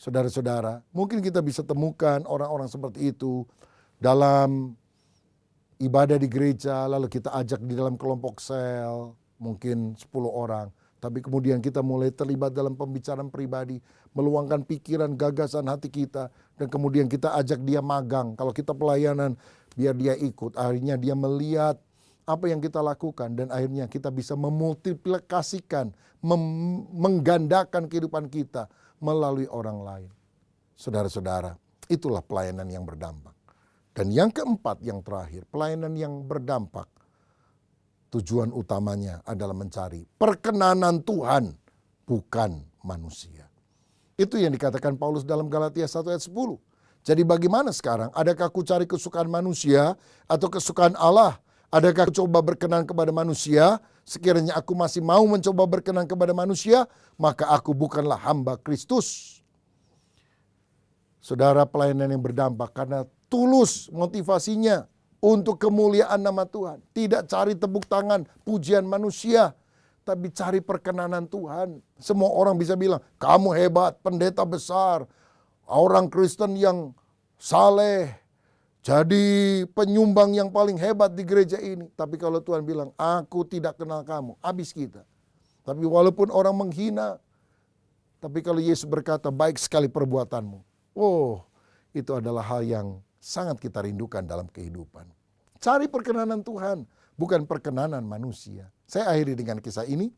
Saudara-saudara, mungkin kita bisa temukan orang-orang seperti itu dalam ibadah di gereja, lalu kita ajak di dalam kelompok sel, mungkin 10 orang. Tapi kemudian kita mulai terlibat dalam pembicaraan pribadi, meluangkan pikiran, gagasan hati kita, dan kemudian kita ajak dia magang. Kalau kita pelayanan, biar dia ikut. Akhirnya dia melihat apa yang kita lakukan, dan akhirnya kita bisa memultiplikasikan, menggandakan kehidupan kita melalui orang lain. Saudara-saudara, itulah pelayanan yang berdampak. Dan yang keempat, yang terakhir, pelayanan yang berdampak, tujuan utamanya adalah mencari perkenanan Tuhan, bukan manusia. Itu yang dikatakan Paulus dalam Galatia 1 ayat 10. Jadi bagaimana sekarang? Adakah aku cari kesukaan manusia atau kesukaan Allah? Adakah aku coba berkenan kepada manusia? Sekiranya aku masih mau mencoba berkenan kepada manusia, maka aku bukanlah hamba Kristus. Saudara, pelayanan yang berdampak karena tulus motivasinya untuk kemuliaan nama Tuhan. Tidak cari tepuk tangan, pujian manusia, tapi cari perkenanan Tuhan. Semua orang bisa bilang, kamu hebat, pendeta besar, orang Kristen yang saleh, jadi penyumbang yang paling hebat di gereja ini. Tapi kalau Tuhan bilang, aku tidak kenal kamu, habis kita. Tapi walaupun orang menghina, tapi kalau Yesus berkata, baik sekali perbuatanmu. Oh, itu adalah hal yang sangat kita rindukan dalam kehidupan. Cari perkenanan Tuhan, bukan perkenanan manusia. Saya akhiri dengan kisah ini.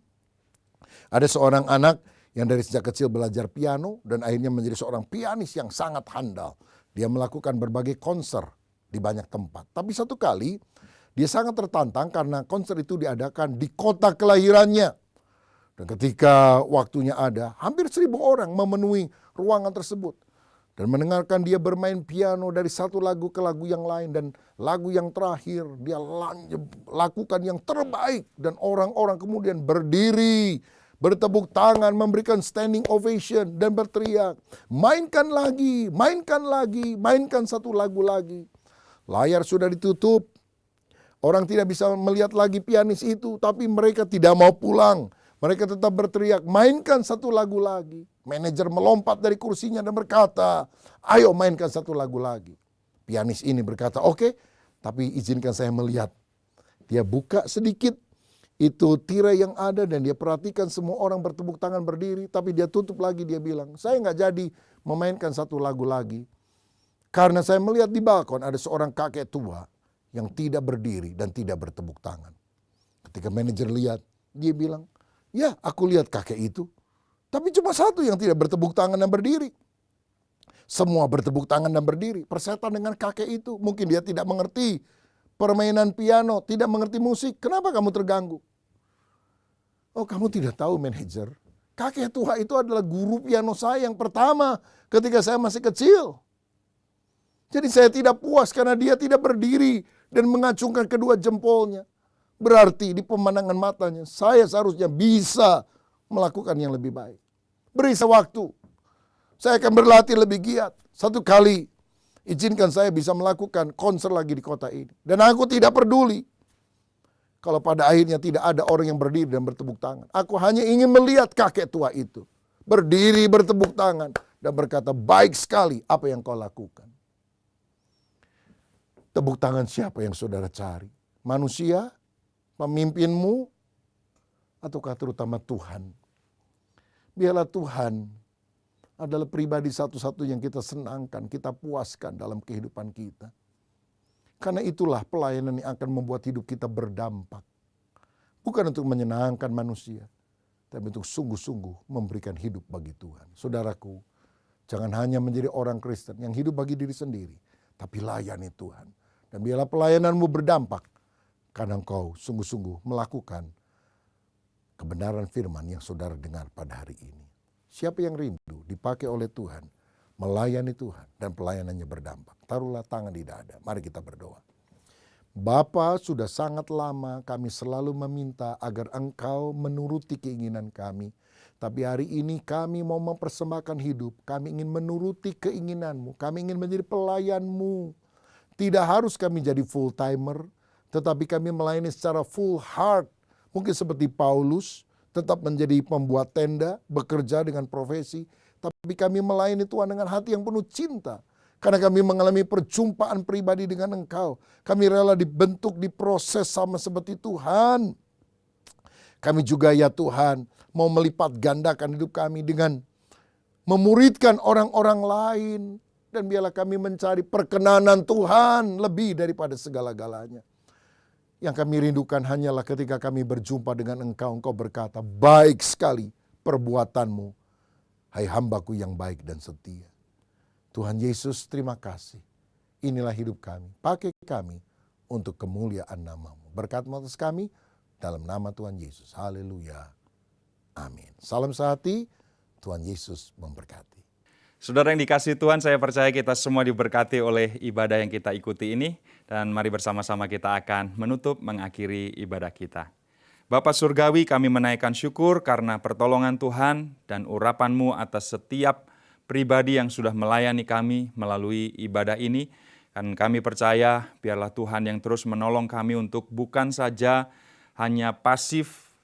Ada seorang anak yang dari sejak kecil belajar piano dan akhirnya menjadi seorang pianis yang sangat handal. Dia melakukan berbagai konser di banyak tempat. Tapi satu kali dia sangat tertantang karena konser itu diadakan di kota kelahirannya. Dan ketika waktunya ada, hampir 1.000 orang memenuhi ruangan tersebut. Dan mendengarkan dia bermain piano dari satu lagu ke lagu yang lain. Dan lagu yang terakhir dia lakukan yang terbaik. Dan orang-orang kemudian berdiri, bertepuk tangan, memberikan standing ovation dan berteriak, mainkan lagi, mainkan lagi, mainkan satu lagu lagi. Layar sudah ditutup, orang tidak bisa melihat lagi pianis itu, tapi mereka tidak mau pulang. Mereka tetap berteriak, mainkan satu lagu lagi. Manajer melompat dari kursinya dan berkata, ayo mainkan satu lagu lagi. Pianis ini berkata, oke, tapi izinkan saya melihat. Dia buka sedikit itu tirai yang ada dan dia perhatikan semua orang bertepuk tangan berdiri. Tapi dia tutup lagi, dia bilang, saya nggak jadi memainkan satu lagu lagi. Karena saya melihat di balkon ada seorang kakek tua yang tidak berdiri dan tidak bertepuk tangan. Ketika manajer lihat, dia bilang, ya aku lihat kakek itu. Tapi cuma satu yang tidak bertepuk tangan dan berdiri. Semua bertepuk tangan dan berdiri. Persetan dengan kakek itu. Mungkin dia tidak mengerti permainan piano, tidak mengerti musik. Kenapa kamu terganggu? Oh, kamu tidak tahu manajer. Kakek tua itu adalah guru piano saya yang pertama ketika saya masih kecil. Jadi saya tidak puas karena dia tidak berdiri dan mengacungkan kedua jempolnya. Berarti di pemandangan matanya saya seharusnya bisa melakukan yang lebih baik. Beri saya waktu. Saya akan berlatih lebih giat. Satu kali izinkan saya bisa melakukan konser lagi di kota ini. Dan aku tidak peduli kalau pada akhirnya tidak ada orang yang berdiri dan bertepuk tangan. Aku hanya ingin melihat kakek tua itu berdiri bertepuk tangan dan berkata, baik sekali apa yang kau lakukan. Tepuk tangan siapa yang saudara cari? Manusia? Pemimpinmu? Ataukah terutama Tuhan? Biarlah Tuhan adalah pribadi satu-satu yang kita senangkan, kita puaskan dalam kehidupan kita. Karena itulah pelayanan yang akan membuat hidup kita berdampak. Bukan untuk menyenangkan manusia, tapi untuk sungguh-sungguh memberikan hidup bagi Tuhan. Saudaraku, jangan hanya menjadi orang Kristen yang hidup bagi diri sendiri, tapi layani Tuhan. Dan biarlah pelayananmu berdampak karena engkau sungguh-sungguh melakukan kebenaran firman yang saudara dengar pada hari ini. Siapa yang rindu dipakai oleh Tuhan, melayani Tuhan dan pelayanannya berdampak. Taruhlah tangan di dada, mari kita berdoa. Bapa, sudah sangat lama kami selalu meminta agar Engkau menuruti keinginan kami. Tapi hari ini kami mau mempersembahkan hidup, kami ingin menuruti keinginan-Mu, kami ingin menjadi pelayan-Mu. Tidak harus kami jadi full timer, tetapi kami melayani secara full heart. Mungkin seperti Paulus, tetap menjadi pembuat tenda, bekerja dengan profesi. Tapi kami melayani Tuhan dengan hati yang penuh cinta. Karena kami mengalami perjumpaan pribadi dengan Engkau. Kami rela dibentuk, diproses sama seperti Tuhan. Kami juga ya Tuhan, mau melipat gandakan hidup kami dengan memuridkan orang-orang lain. Dan biarlah kami mencari perkenanan Tuhan lebih daripada segala-galanya. Yang kami rindukan hanyalah ketika kami berjumpa dengan Engkau, Engkau berkata, baik sekali perbuatanmu, hai hambaku yang baik dan setia. Tuhan Yesus, terima kasih. Inilah hidup kami, pakai kami untuk kemuliaan nama-Mu. Berkat-Mu atas kami, dalam nama Tuhan Yesus. Haleluya. Amin. Salam sehati, Tuhan Yesus memberkati. Saudara yang dikasihi Tuhan, saya percaya kita semua diberkati oleh ibadah yang kita ikuti ini. Dan mari bersama-sama kita akan menutup, mengakhiri ibadah kita. Bapa Surgawi, kami menaikkan syukur karena pertolongan Tuhan dan urapan-Mu atas setiap pribadi yang sudah melayani kami melalui ibadah ini. Dan kami percaya biarlah Tuhan yang terus menolong kami untuk bukan saja hanya pasif,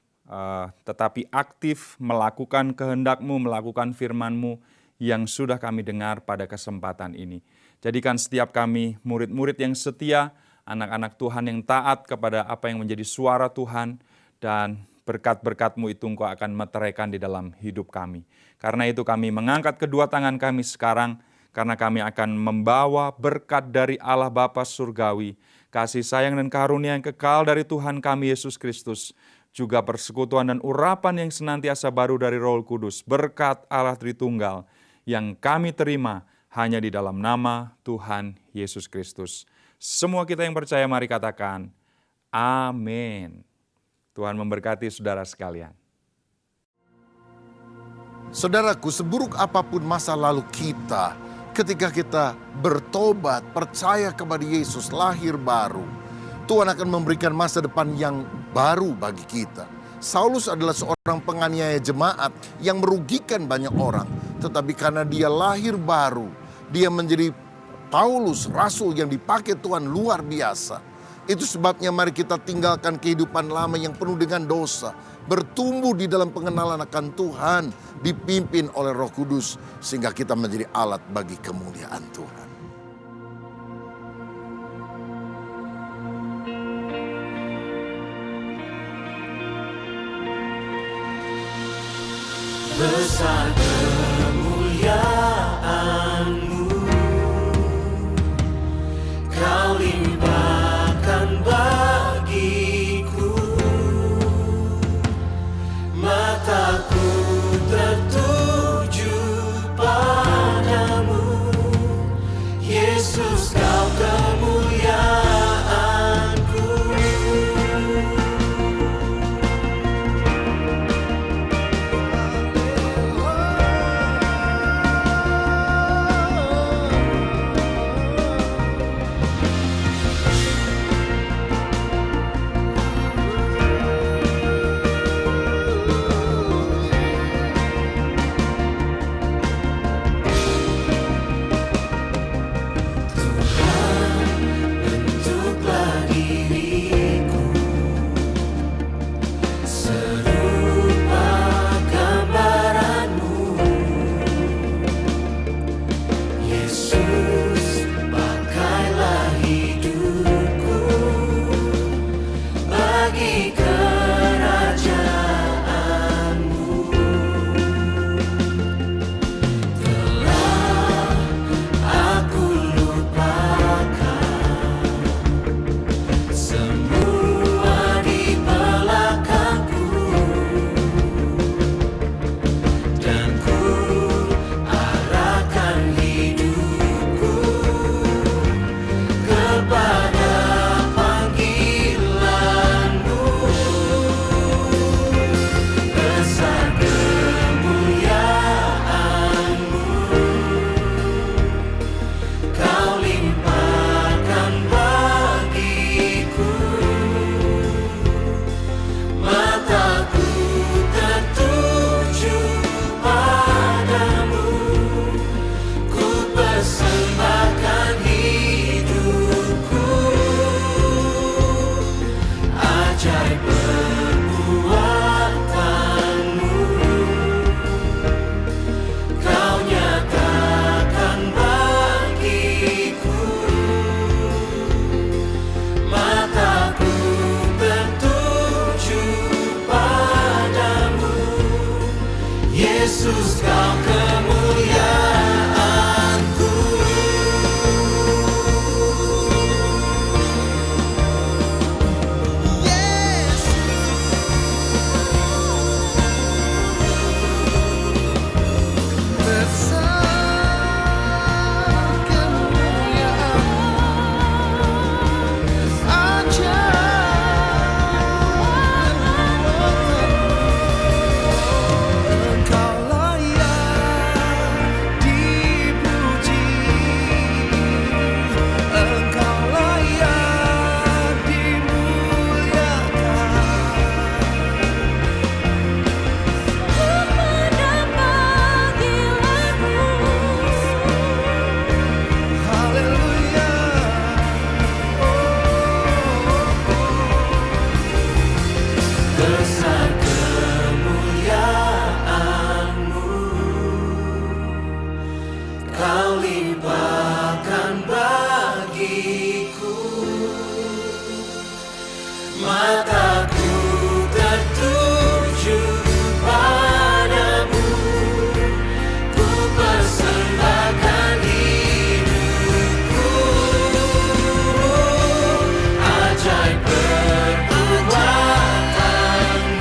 tetapi aktif melakukan kehendak-Mu, melakukan firman-Mu, yang sudah kami dengar pada kesempatan ini. Jadikan setiap kami murid-murid yang setia, anak-anak Tuhan yang taat kepada apa yang menjadi suara Tuhan, dan berkat-berkat-Mu itu Engkau akan meteraikan di dalam hidup kami. Karena itu kami mengangkat kedua tangan kami sekarang, karena kami akan membawa berkat dari Allah Bapa Surgawi, kasih sayang dan karunia yang kekal dari Tuhan kami Yesus Kristus, juga persekutuan dan urapan yang senantiasa baru dari Roh Kudus, berkat Allah Tritunggal, yang kami terima hanya di dalam nama Tuhan Yesus Kristus. Semua kita yang percaya mari katakan, amin. Tuhan memberkati saudara sekalian. Saudaraku, seburuk apapun masa lalu kita, ketika kita bertobat, percaya kepada Yesus, lahir baru, Tuhan akan memberikan masa depan yang baru bagi kita. Saulus adalah seorang penganiaya jemaat yang merugikan banyak orang. Tetapi karena dia lahir baru, dia menjadi Paulus, rasul yang dipakai Tuhan luar biasa. Itu sebabnya mari kita tinggalkan kehidupan lama yang penuh dengan dosa. Bertumbuh di dalam pengenalan akan Tuhan, dipimpin oleh Roh Kudus, sehingga kita menjadi alat bagi kemuliaan Tuhan. Besar kemuliaan-Mu, Kau limpahkan bagiku. Mataku tertuju padamu, Yesus, Kau kemuliaanku. Bentuklah diriku serupa gambaran-Mu, Yesus, pakailah hidupku bagi kerajaan-Mu. Telah aku lupakan semua di belakangku, dan ku arahkan hidupku kepada panggilan-Mu. Besar kemuliaan-Mu, Kau limpahkan bagiku. Mataku tertuju padamu, ku persembahkan hidupku. Ajaib perbuatan-Mu, Kau nyatakan bagiku. Mataku tertuju padamu, Yesus, Kau kemuliaanku. Besar kemuliaan, ajaib Engkau layak dipuji, Engkau layak dimuliakan. Haleluya. Besar kemuliaan-Mu, Kau limpahkan bagiku. Mataku tertuju padamu, ku persembahkan hidupku. Ajaib perbuatan-Mu,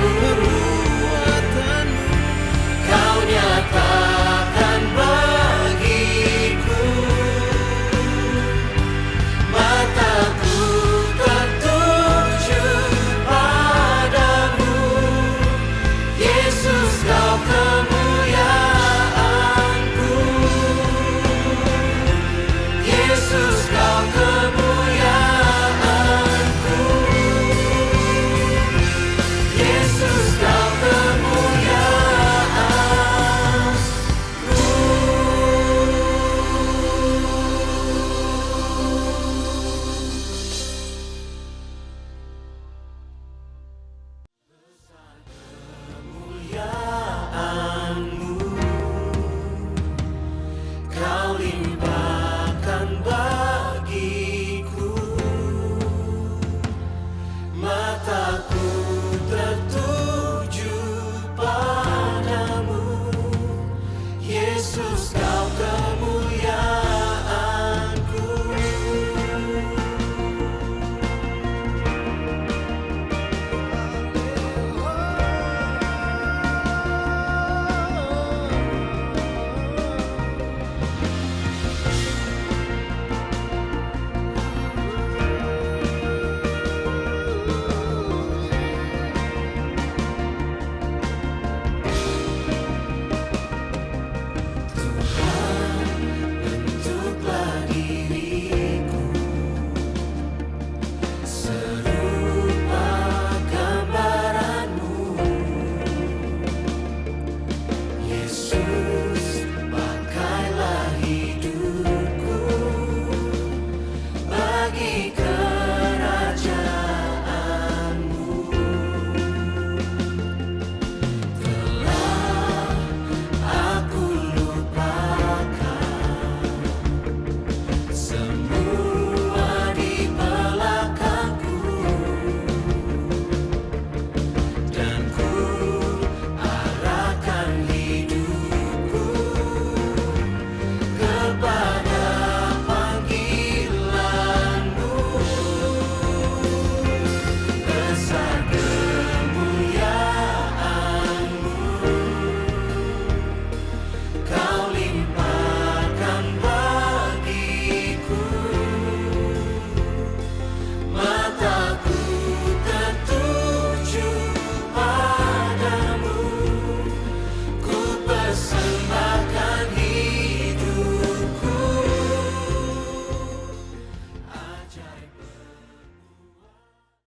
seru